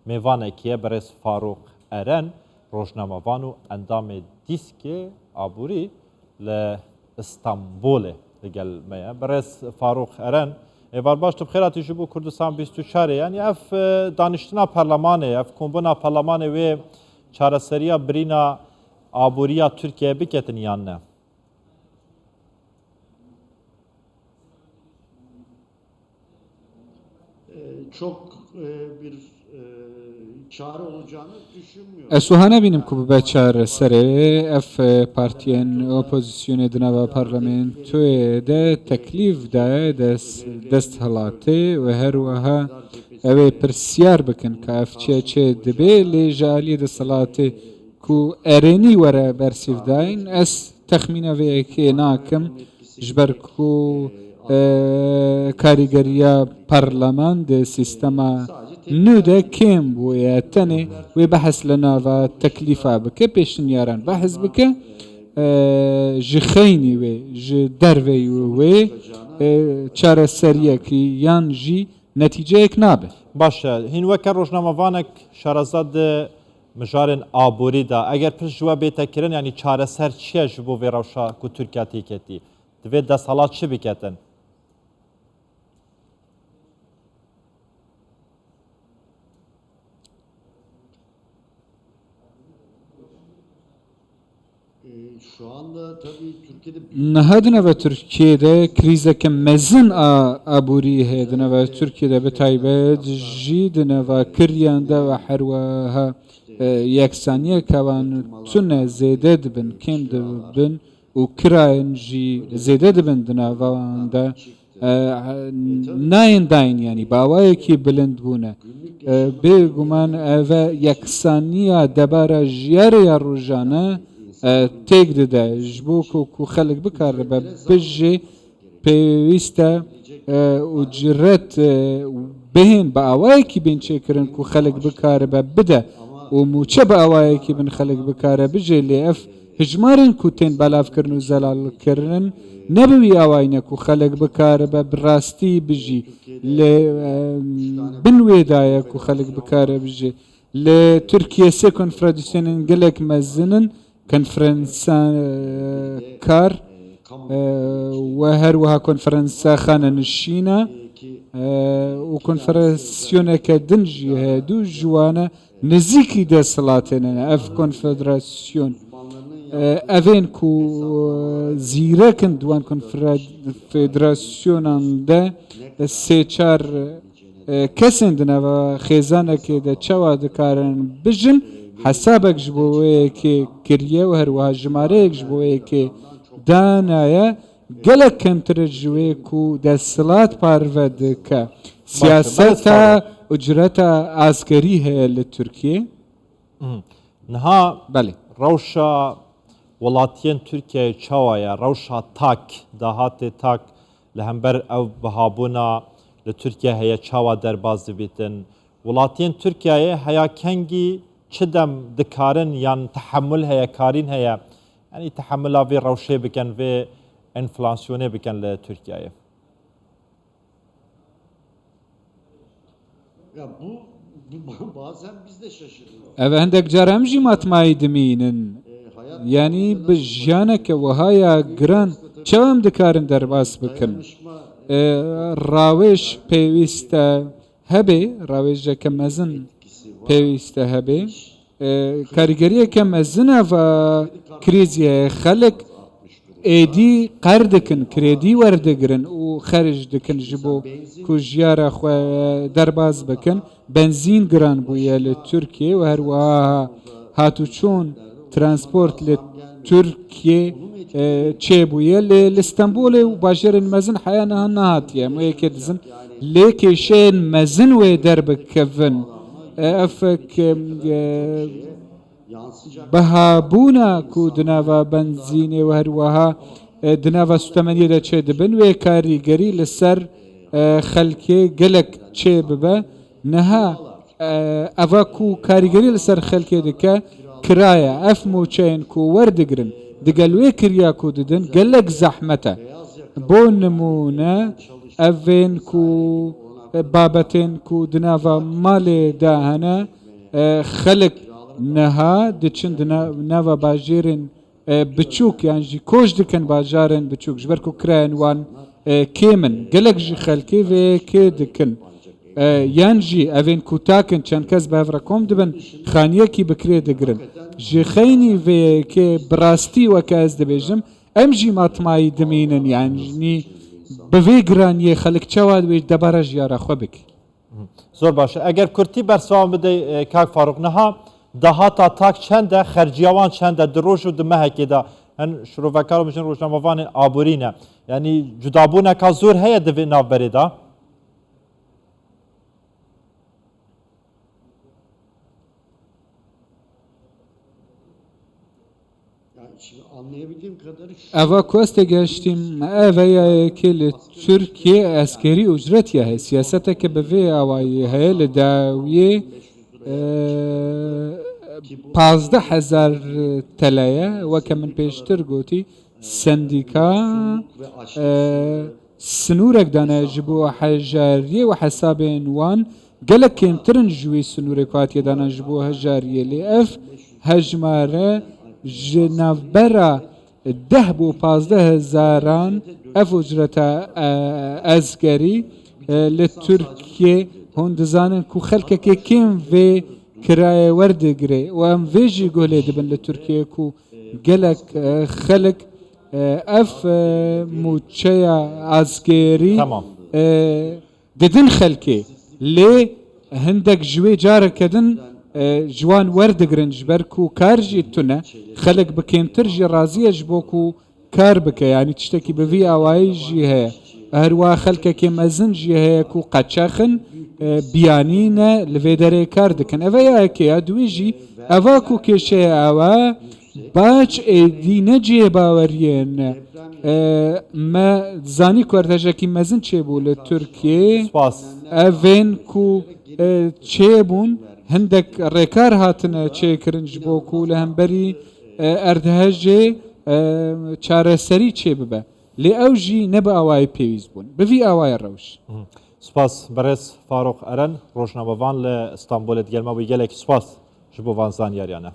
میوانکیه برس فاروق ارن روشنامه‌وان و اندام دیسک آبوری ل استانبول لگل میا برس فاروق ارن var baş tıbxiraتی ji bo Kurdistan 24 yani ev daniştina parlamenê ev kombina parlamenê ve çareseriya birîna aboriya Türkiye biketin yan ne? Çok bir çare olacağını düşünmüyorum. Esuhane benim ku beçare sere ef partiyen opozisyonu dınava parlamentoya de teklif da dest halate ve her vaha ev persiyar bakın ka ef çe dibe le jali de salate ku ereni wara bersivdain es takhmina ve ki nakim jber ku کاریگەریە پەرلەمان دە سیستەما نودە کێم بووە تەنێ وێ بەحەس لە ناوە تەکلیفا بکە پێشنیاران بەحەز بکە ji xeynî wê ji dervê wê çareseriyekî yan jî netîceyek nabe. Baş e hîn weke rojnamevanek şarazad di mijarên aborî da eger pir ji we bêtekirin yanî çareser çi ye ji bo vê rewşa ku Tirkiye tê ketî divê desthilat çi biketin? Şu anda tabii Türkiye'de Nehadine ve Türkiye'de krizeke mezin aburi hedine ve Türkiye'de be taybet jidine ve kiryanda ve hervaha yeksaniye kavan tune zede dibin kim dibin u kirayen ji zede dibin dine vanda nayin dayin yani bavaya ki bilind bune be guman eve yeksaniye debara jiyariya rujana تێک دەدا ji bo ku xelek bikare be bijî pêwîst e ucret bihên bi awayekî bên çêkirin ku xelek bikare be bide û mûçe bi awayekî bin xelek bikare bijê lê ev hijmarên ku tên belavkirin û zelalkirinin ne bi wî awayîne ku xelek bikare be bi rastî bijî lê bin wê daye ku xelek bikare bijî lê Tirkiye sê konfederasyonên gelek mezinin کنفرانسا کار و هر وها کنفرانسا خانه نشینه و کنفرانسیونه که دنجی هدو جوانه نزیکی دستلاتنه اف کنفدراسیون اوین کو زیرکن دوان کنفدراسیونان ده سه چار کسین دنه و خیزانه که ده چوا دکارن بجن حسابك جبوه كي كريه وهروها جماريك جبوه كي دانايا قلق كم ترجوه كو دسلات بارفد كا سياستا اجرتا عسكري هي لتركيا نها بله روشا ولاتين تركيا چاوايا روشا تاك دهات تاك لهمبر او بهابونا لتركيا هي چاوا درباز بيتن ولاتين تركيا هيا كنگي چدم دکارن یان تحمل هیا کارین هیا یعنی تحمل آوی روشه بکن و انفلاسیونه بکن ل ترکیه. Ya bu bazen biz de şaşırıyoruz. Evet هندك جارم جي ماتماي دمينن يعني بجانك وهايا جران چوام دكارن درباس بكن راوش پێویستە هەبێ ڕاوێژەکە مەزن پێویستە هەبێ کاریگەریەکە مەزنە و کریزیە خەلک ئێدی قەر دکن کرێدی وەردەگرن و خەرج دکن ji بۆ ku ژیارە خۆ دەرباز بکەن بنزین گران بوویە لە تورکیە و هەروەها هاتوچۆن ترانسپۆرت لە تورکیە چێبوویە لە ئیستەنبوڵێ و باژێرن مەزن حیانەها نهاتیە مویەکێ دزن لێ کێشەیەن مەزن وێ دەربکەڤن ئەفک بەهابوونە ku دناوە بنزینێ و هەروەها دناوە سوتەمەنیە دەچێ دەبن وێ کاریگەری لەسەر خەلکێ gelek çê bibe niha eva ku karîgerî li ser xelkê dike kiraya ev moçeyên ku werdigirin digel wê kiriya ku didin gelek zehmet e bo nimûne evên ku بابەتێن و دناوە ماڵێ داهەنە خەلک نەها دچن ناوە باژێرن بچووک یانژی کۆش دکەن باژارن بچووک ژبەر و کرایەن وان کێمن gelek ji xelkê vê kê dikin yan jî evên kûtakên çend kes bi hev re kom dibin xaniyekî bi kirê digirin ji xeynî vêyekê bi rastî weke ez dibêjim em jî matmayî dimînin yanî bi vê giraniyê xelik çawa wê debara jiyara xwe bike. Zor baş. Eger Kurtî bersivan bide Kak Faruk niha dahata tak çend e xerciyawan çend e di roj û di mehekê de hen şirovekar bijin rojnamevanên aborî ne. Yani cudabûneka zor heye di vê navberê de. Yani şimdi anlayabildiğim kadarı şu. Eva ku ez tê geştîm eveyekê li Tirkiye eskerî ucretiye heye siyaseteke bi vê awayî heye li dawiyê 15,000 teleye weke min pêştir gotî sendîka sinûrek dane ji bo hejariyê û hesabên wan gelek kêmtirin ji wî sinûrê ku hatiye danan ji bo hejariyê lê ev hejmare ji navbera 10 bû 15,000 ev ucreta ezgerî li Tirkiye hûn dizanin ku xelkekê kêm vê kirayê werdigire û em vê jî golê dibin li Tirkiye ku gelek xelek ev mûçeya ezgerî Tamam. didin xelkê lê hindek ji wê careke din ji wan werdigirin ji ber ku kar jî tune xelek bi kêmtir jî razî ye ji bo ku kar bike yanî tiştekî bi vî awayî jî heye herwa xelkekê mezin jî heye ku qeçaxin biyanîne li vê derê kar dikin ev yekê ya duî jî eva ku kêşeya ewa baş êdî ne cêbaweriyên me zanî ku ertejekî mezin çêbû li Tirkiye Spas. evên ku çêbûn hindek rêkar hatine çêkirin ji bo ku li hemberî erdhejê çareserî çê bibe lê ew jî ne bi awayî pêwîst bûn bi vî awaya rewş. Spas berez Faruk Eren rojnamevan li İstanbulê digelma wî gelekî spas ji bo van zanyariyane.